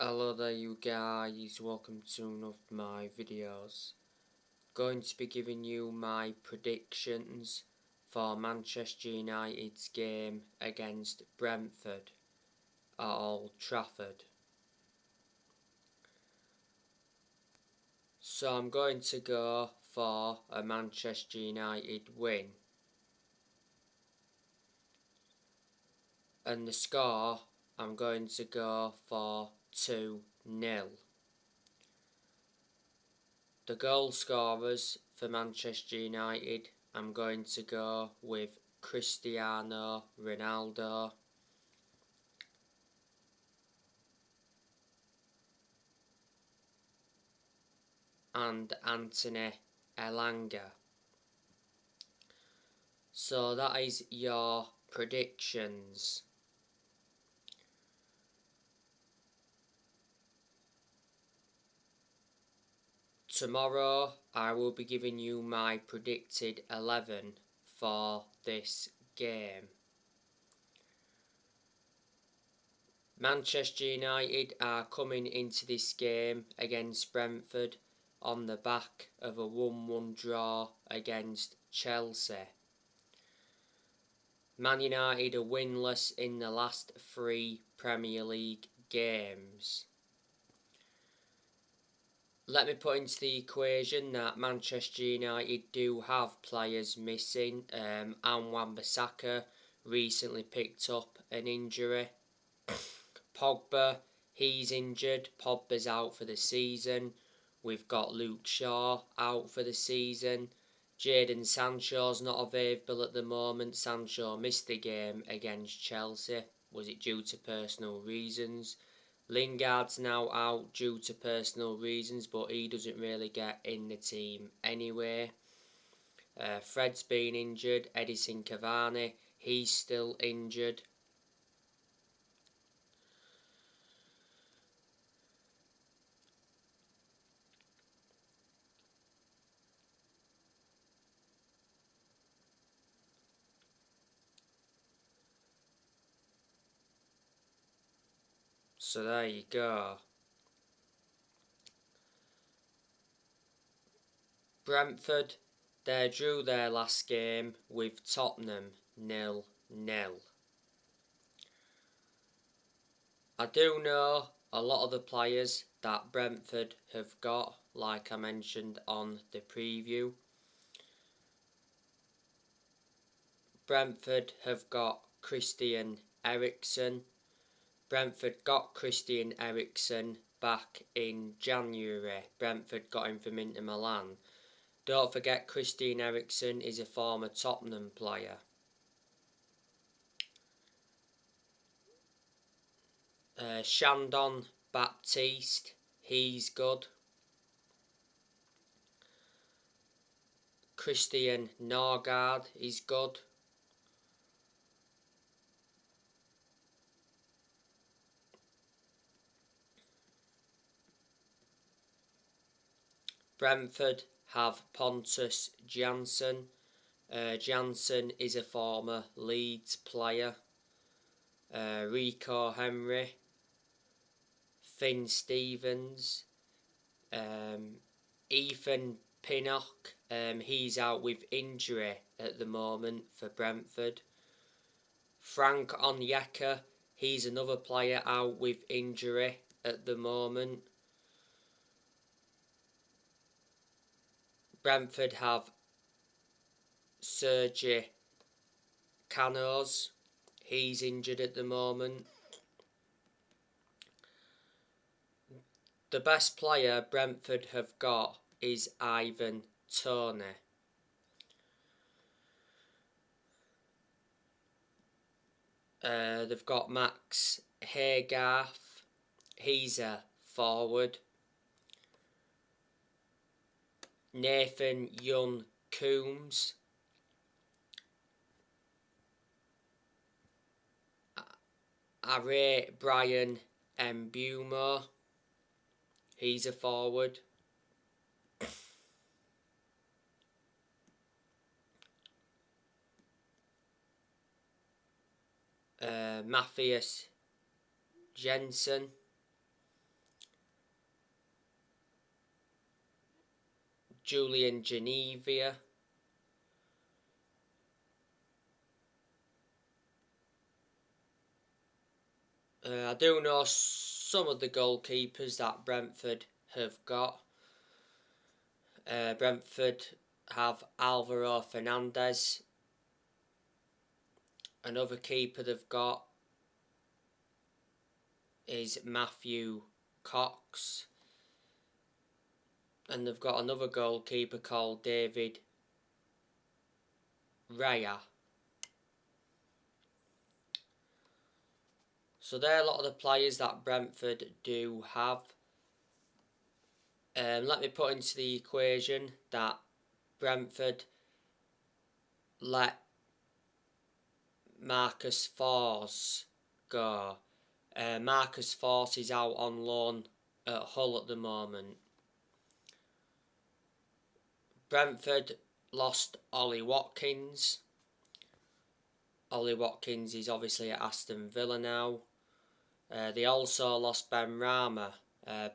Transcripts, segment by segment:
Hello there you guys, welcome to one of my videos. Going to be giving you my predictions for Manchester United's game against Brentford at Old Trafford. So I'm going to go for a Manchester United win. And the score, I'm going to go for 2-0. The goal scorers for Manchester United, I'm going to go with Cristiano Ronaldo, and Anthony Elanga. So that is your predictions. Tomorrow I will be giving you my predicted 11 for this game. Manchester United are coming into this game against Brentford on the back of a 1-1 draw against Chelsea. Man United are winless in the last 3 Premier League games. Let me put into the equation that Manchester United do have players missing. Wan-Bissaka recently picked up an injury. Pogba, he's injured. Pogba's out for the season. We've got Luke Shaw out for the season. Jadon Sancho's not available at the moment. Sancho missed the game against Chelsea. Was it due to personal reasons? Lingard's now out due to personal reasons, but he doesn't really get in the team anyway. Fred's been injured. Edison Cavani, he's still injured. So there you go. Brentford, they drew their last game with Tottenham 0-0. I do know a lot of the players that Brentford have got, like I mentioned on the preview. Brentford have got Christian Eriksen. Brentford got Christian Eriksen back in January. Brentford got him from Inter Milan. Don't forget, Christian Eriksen is a former Tottenham player. Shandon Baptiste, he's good. Christian Norgard is good. Brentford have Pontus Jansson. Jansson is a former Leeds player. Rico Henry, Finn Stevens, Ethan Pinnock, he's out with injury at the moment for Brentford. Frank Onyeka, he's another player out with injury at the moment. Brentford have Sergi Canos, he's injured at the moment. The best player Brentford have got is Ivan Toney. They've got Max Haygarth, he's a forward. Nathan Young Coombs. I rate Brian Mbumo, he's a forward. Matthias Jensen, Julian Genevia. I do know some of the goalkeepers that Brentford have got. Brentford have Alvaro Fernandez. Another keeper they've got is Matthew Cox. And they've got another goalkeeper called David Raya. So they're a lot of the players that Brentford do have. Let me put into the equation that Brentford let Marcus Forss go. Marcus Forss is out on loan at Hull at the moment. Brentford lost Ollie Watkins. Ollie Watkins is obviously at Aston Villa now. They also lost Ben Rama.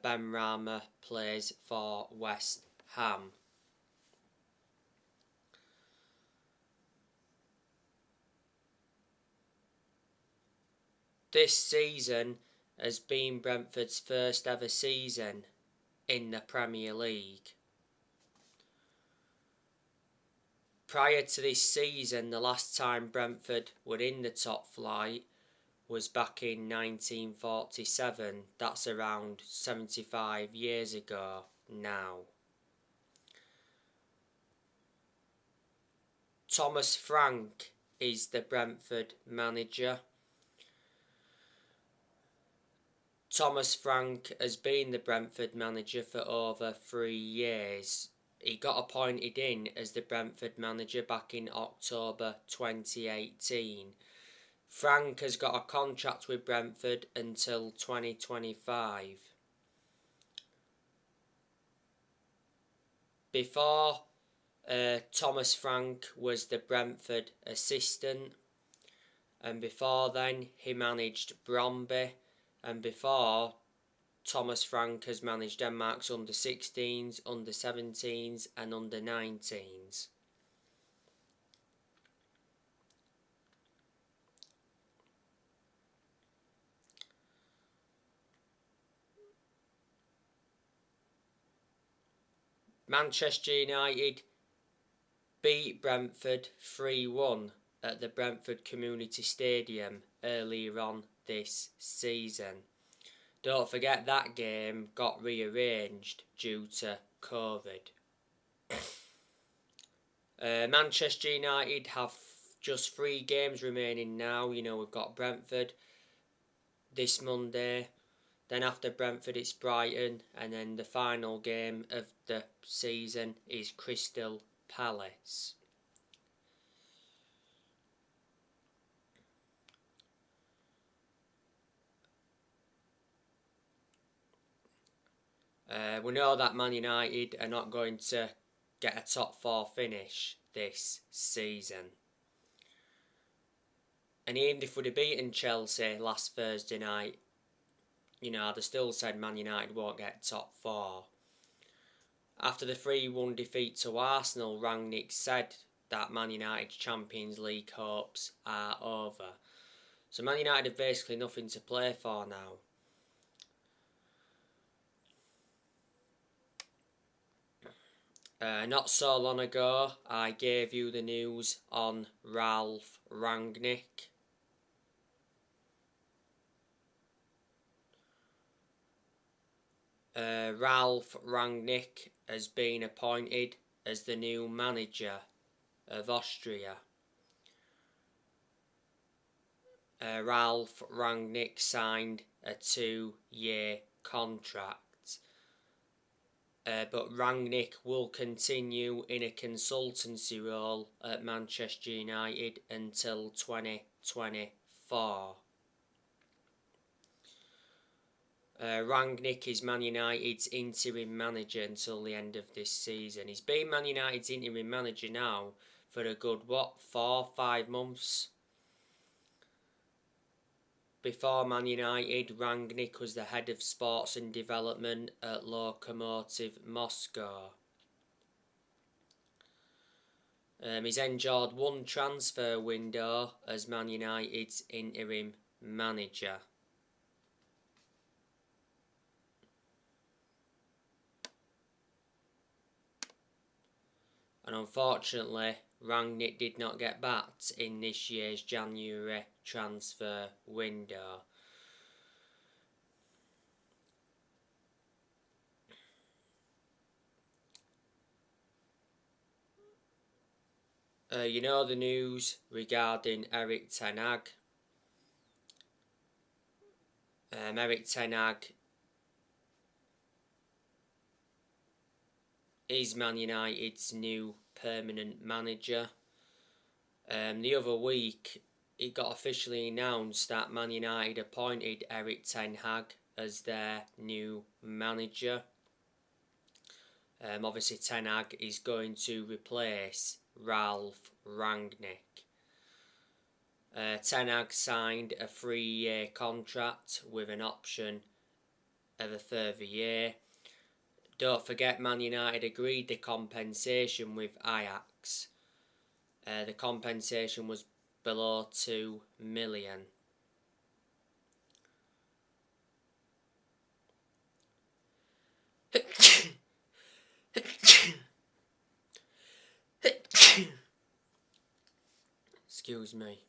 Ben Rama plays for West Ham. This season has been Brentford's first ever season in the Premier League. Prior to this season, the last time Brentford were in the top flight was back in 1947. That's around 75 years ago now. Thomas Frank is the Brentford manager. Thomas Frank has been the Brentford manager for over 3 years. He got appointed in as the Brentford manager back in October 2018. Frank has got a contract with Brentford until 2025. Before, Thomas Frank was the Brentford assistant, and before then he managed Bromby, and before Thomas Frank has managed Denmark's under-16s, under-17s and under-19s. Manchester United beat Brentford 3-1 at the Brentford Community Stadium earlier on this season. Don't forget that game got rearranged due to COVID. Manchester United have just 3 games remaining now. You know, we've got Brentford this Monday. Then after Brentford it's Brighton. And then the final game of the season is Crystal Palace. We know that Man United are not going to get a top 4 finish this season. And even if we'd have beaten Chelsea last Thursday night, you know, they still said Man United won't get top 4. After the 3-1 defeat to Arsenal, Rangnick said that Man United's Champions League hopes are over. So Man United have basically nothing to play for now. Not so long ago, I gave you the news on Ralph Rangnick. Ralph Rangnick has been appointed as the new manager of Austria. Ralph Rangnick signed a 2-year contract. But Rangnick will continue in a consultancy role at Manchester United until 2024. Rangnick is Man United's interim manager until the end of this season. He's been Man United's interim manager now for a good, 4-5 months? Before Man United, Rangnick was the head of sports and development at Lokomotiv Moscow. He's endured one transfer window as Man United's interim manager. And unfortunately, Rangnick did not get backed in this year's January transfer window. You know the news regarding Erik ten Hag. Erik ten Hag is Man United's new permanent manager. The other week, it got officially announced that Man United appointed Erik ten Hag as their new manager. Obviously, ten Hag is going to replace Ralph Rangnick. Ten Hag signed a 3-year contract with an option of a further year. Don't forget, Man United agreed the compensation with Ajax. The compensation was below 2 million. Excuse me.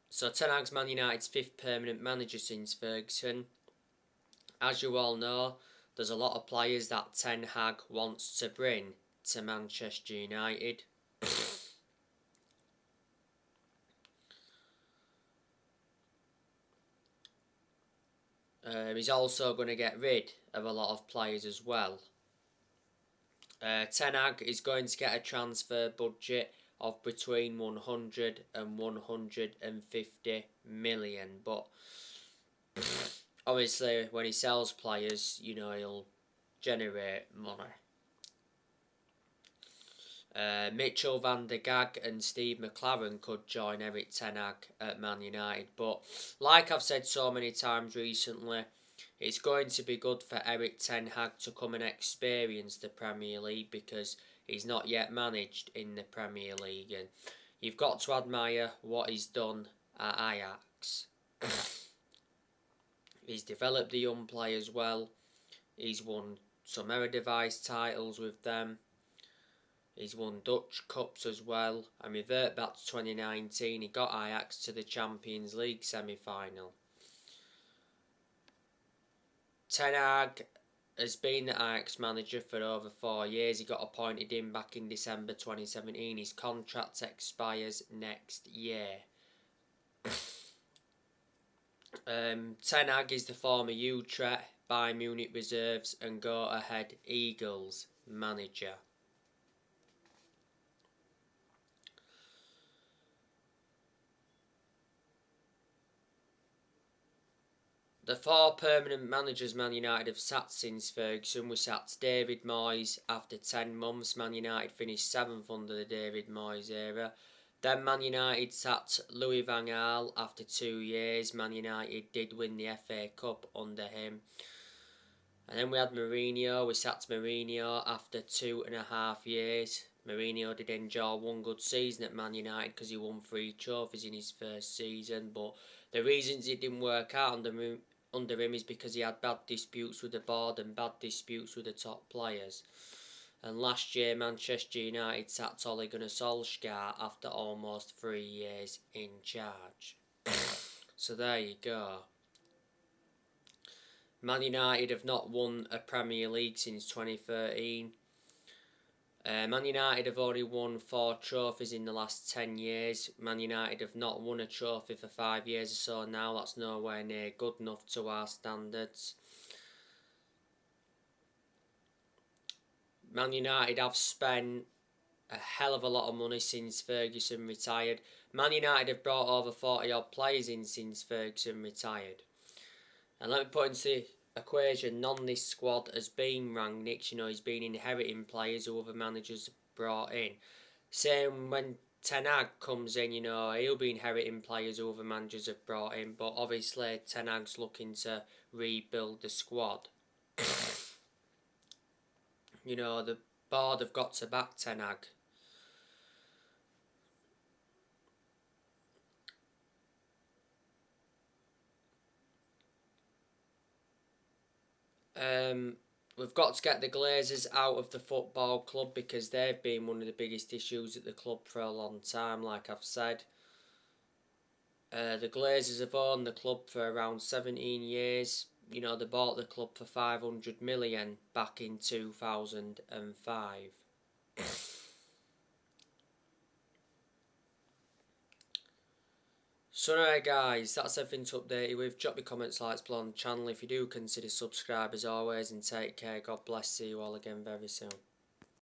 So Ten Hag's Man United's 5th permanent manager since Ferguson. As you all know, there's a lot of players that Ten Hag wants to bring to Manchester United. He's also going to get rid of a lot of players as well. Ten Hag is going to get a transfer budget of between 100 and 150 million, but obviously when he sells players, you know, he'll generate money. Mitchell van der Gag and Steve McLaren could join Erik ten Hag at Man United, but like I've said so many times recently, it's going to be good for Erik ten Hag to come and experience the Premier League because he's not yet managed in the Premier League, and you've got to admire what he's done at Ajax. He's developed the young players well. He's won some Eredivisie titles with them. He's won Dutch Cups as well. And revert back to 2019, he got Ajax to the Champions League semi-final. Ten Hag has been the Ajax manager for over 4 years. He got appointed in back in December 2017. His contract expires next year. Ten Hag is the former Utrecht, Bayern Munich reserves and Go Ahead Eagles manager. The 4 permanent managers Man United have sat since Ferguson. We sacked David Moyes after 10 months. Man United finished 7th under the David Moyes era. Then Man United sacked Louis van Gaal after 2 years. Man United did win the FA Cup under him. And then we had Mourinho. We sacked Mourinho after 2.5 years. Mourinho did enjoy one good season at Man United because he won 3 trophies in his first season. But the reasons it didn't work out under him is because he had bad disputes with the board and bad disputes with the top players. And last year Manchester United sacked Ole Gunnar Solskjaer after almost 3 years in charge. So there you go. Man United have not won a Premier League since 2013. Man United have only won 4 trophies in the last 10 years. Man United have not won a trophy for 5 years or so now. That's nowhere near good enough to our standards. Man United have spent a hell of a lot of money since Ferguson retired. Man United have brought over 40 odd players in since Ferguson retired. And let me put into the equation, none of this squad has been Rangnick's. You know, he's been inheriting players who other managers brought in. Same when Ten Hag comes in, you know, he'll be inheriting players other managers have brought in, but obviously Ten Hag's looking to rebuild the squad. You know, the board have got to back Ten Hag. We've got to get the Glazers out of the football club because they've been one of the biggest issues at the club for a long time, like I've said. The Glazers have owned the club for around 17 years. You know, they bought the club for 500 million back in 2005. So anyway guys, that's everything to update you with. Drop your comments, likes below on the channel if you do consider subscribe as always, and take care. God bless. See you all again very soon.